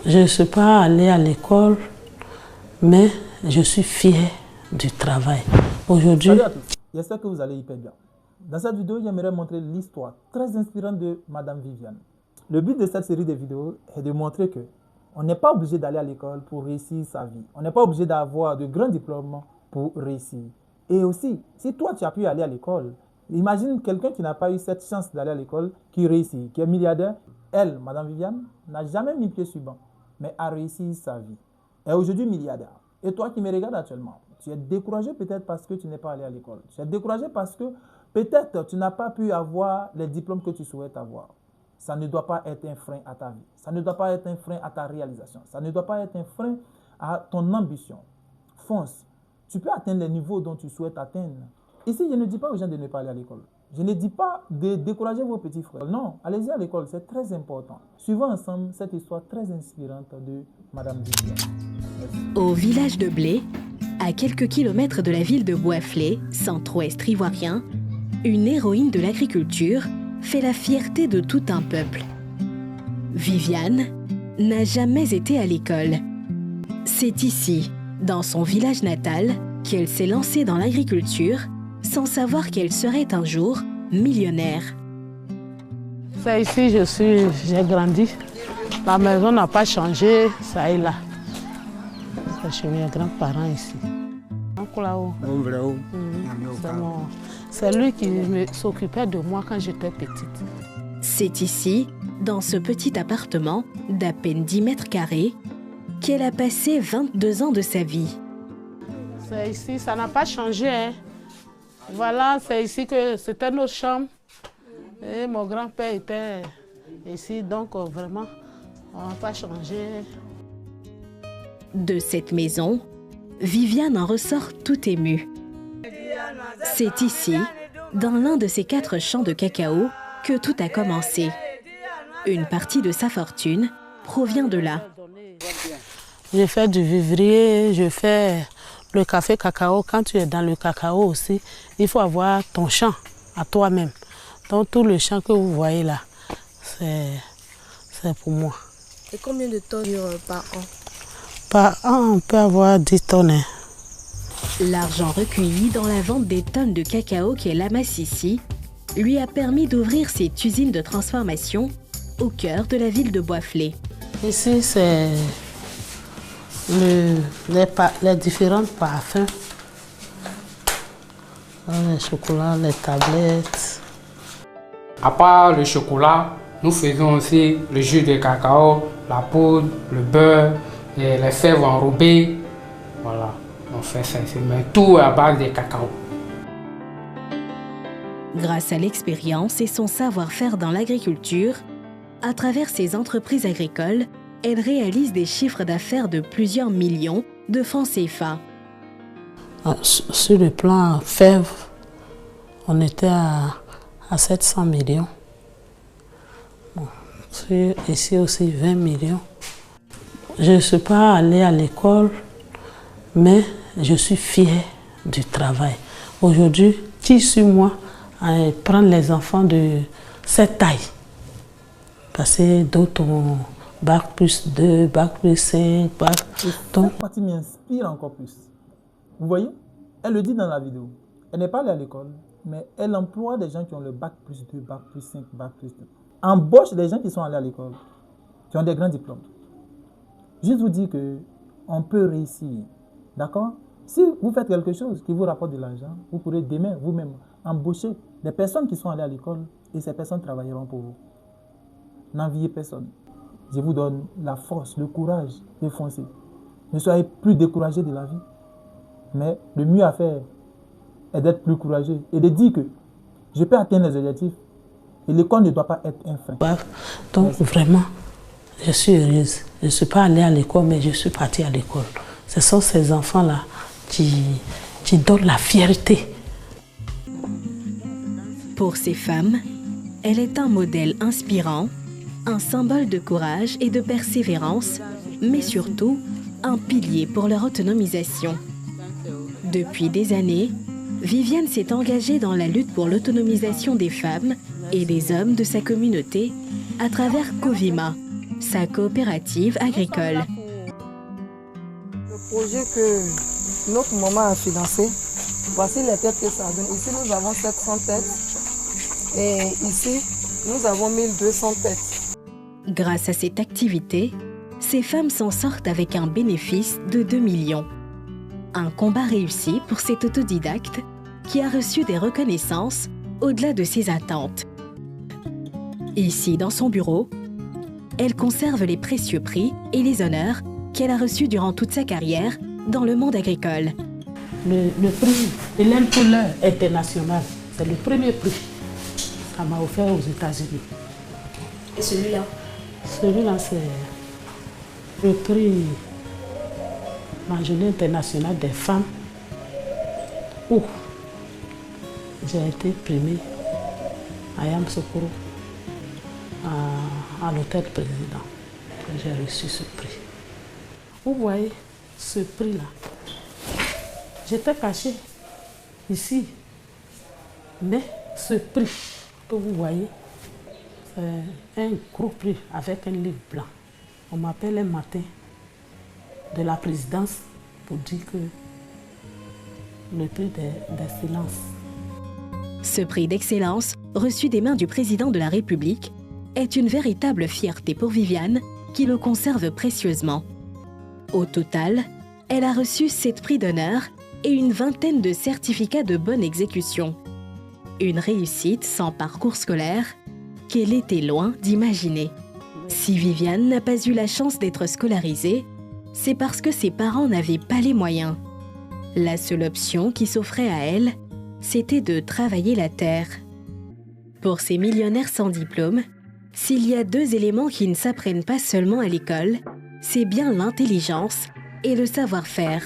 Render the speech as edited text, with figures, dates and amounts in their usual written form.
Je ne suis pas allée à l'école, mais je suis fière du travail. Aujourd'hui, salut à tous, j'espère que vous allez hyper bien. Dans cette vidéo, j'aimerais montrer l'histoire très inspirante de Madame Viviane. Le but de cette série de vidéos est de montrer que on n'est pas obligé d'aller à l'école pour réussir sa vie. On n'est pas obligé d'avoir de grands diplômes pour réussir. Et aussi, si toi tu as pu aller à l'école, imagine quelqu'un qui n'a pas eu cette chance d'aller à l'école, qui réussit, qui est milliardaire. Elle, Madame Viviane, n'a jamais mis pied sur banc, mais a réussi sa vie. Elle est aujourd'hui milliardaire. Et toi qui me regardes actuellement, tu es découragé peut-être parce que tu n'es pas allé à l'école. Tu es découragé parce que peut-être tu n'as pas pu avoir les diplômes que tu souhaites avoir. Ça ne doit pas être un frein à ta vie. Ça ne doit pas être un frein à ta réalisation. Ça ne doit pas être un frein à ton ambition. Fonce. Tu peux atteindre les niveaux dont tu souhaites atteindre. Ici, je ne dis pas aux gens de ne pas aller à l'école. Je ne dis pas de décourager vos petits frères. Non, allez-y à l'école, c'est très important. Suivons ensemble cette histoire très inspirante de Madame Viviane. Au village de Blé, à quelques kilomètres de la ville de Boisflé, centre-ouest ivoirien, une héroïne de l'agriculture fait la fierté de tout un peuple. Viviane n'a jamais été à l'école. C'est ici, dans son village natal, qu'elle s'est lancée dans l'agriculture sans savoir qu'elle serait un jour millionnaire. c'est ici j'ai grandi. La maison n'a pas changé, ça est là. C'est chez mes grands-parents ici. C'est lui qui s'occupait de moi quand j'étais petite. C'est ici, dans ce petit appartement d'à peine 10 mètres carrés, qu'elle a passé 22 ans de sa vie. C'est ici, ça n'a pas changé. Hein. Voilà, c'est ici que c'était notre chambre. Et mon grand-père était ici, donc vraiment, on n'a pas changé. De cette maison, Viviane en ressort tout émue. C'est ici, dans l'un de ses 4 champs de cacao, que tout a commencé. Une partie de sa fortune provient de là. Je fais du vivrier, je fais le café cacao. Quand tu es dans le cacao aussi, il faut avoir ton champ à toi-même. Donc tout le champ que vous voyez là, c'est pour moi. Et combien de tonnes par an? Par an, on peut avoir 10 tonnes. Hein. L'argent recueilli dans la vente des tonnes de cacao qu'elle amasse ici lui a permis d'ouvrir cette usine de transformation au cœur de la ville de Boisflé. Ici, c'est les différents parfums. Les chocolats, les tablettes. À part le chocolat, nous faisons aussi le jus de cacao, la poudre, le beurre, et les fèves enrobées. Voilà, on fait ça ici, mais tout à base de cacao. Grâce à l'expérience et son savoir-faire dans l'agriculture, à travers ses entreprises agricoles, elle réalise des chiffres d'affaires de plusieurs millions de francs CFA. Sur le plan fèves, on était à 700 millions. Bon, ici aussi 20 millions. Je ne suis pas allée à l'école, mais je suis fière du travail. Aujourd'hui, qui sur moi à prendre les enfants de cette taille? Parce que d'autres ont bac plus 2, bac plus 5, bac... Donc... Cette partie m'inspire encore plus. Vous voyez, elle le dit dans la vidéo. Elle n'est pas allée à l'école, mais elle emploie des gens qui ont le bac plus 2, bac plus 5, bac plus 2. Embauche des gens qui sont allés à l'école, qui ont des grands diplômes. Juste vous dire qu'on peut réussir. D'accord? Si vous faites quelque chose qui vous rapporte de l'argent, vous pourrez demain vous-même embaucher des personnes qui sont allées à l'école et ces personnes travailleront pour vous. N'enviez personne. Je vous donne la force, le courage de foncer. Ne soyez plus découragés de la vie. Mais le mieux à faire est d'être plus courageux et de dire que je peux atteindre les objectifs et l'école ne doit pas être un frein. Donc vraiment, je suis heureuse. Je ne suis pas allée à l'école, mais je suis partie à l'école. Ce sont ces enfants-là qui donnent la fierté. Pour ces femmes, elle est un modèle inspirant, un symbole de courage et de persévérance, mais surtout un pilier pour leur autonomisation. Depuis des années, Viviane s'est engagée dans la lutte pour l'autonomisation des femmes et des hommes de sa communauté à travers Covima, sa coopérative agricole. Le projet que notre maman a financé, voici les têtes que ça donne. Ici, nous avons 700 têtes et ici, nous avons 1200 têtes. Grâce à cette activité, ces femmes s'en sortent avec un bénéfice de 2 millions. Un combat réussi pour cette autodidacte qui a reçu des reconnaissances au-delà de ses attentes. Ici, dans son bureau, elle conserve les précieux prix et les honneurs qu'elle a reçus durant toute sa carrière dans le monde agricole. Le prix Hélène Poulain international, c'est le premier prix qu'on m'a offert aux États-Unis. Et celui-là? Celui-là, c'est le prix la Journée internationale des femmes où j'ai été primée à Yamoussoukro, à l'hôtel président. J'ai reçu ce prix. Vous voyez ce prix-là. J'étais cachée ici, mais ce prix que vous voyez, c'est un gros prix avec un livre blanc. On m'appelle un matin de la présidence pour dire que le prix d'excellence. Ce prix d'excellence, reçu des mains du président de la République, est une véritable fierté pour Viviane, qui le conserve précieusement. Au total, elle a reçu 7 prix d'honneur et une vingtaine de certificats de bonne exécution. Une réussite sans parcours scolaire qu'elle était loin d'imaginer. Si Viviane n'a pas eu la chance d'être scolarisée, c'est parce que ses parents n'avaient pas les moyens. La seule option qui s'offrait à elle, c'était de travailler la terre. Pour ces millionnaires sans diplôme, s'il y a 2 éléments qui ne s'apprennent pas seulement à l'école, c'est bien l'intelligence et le savoir-faire.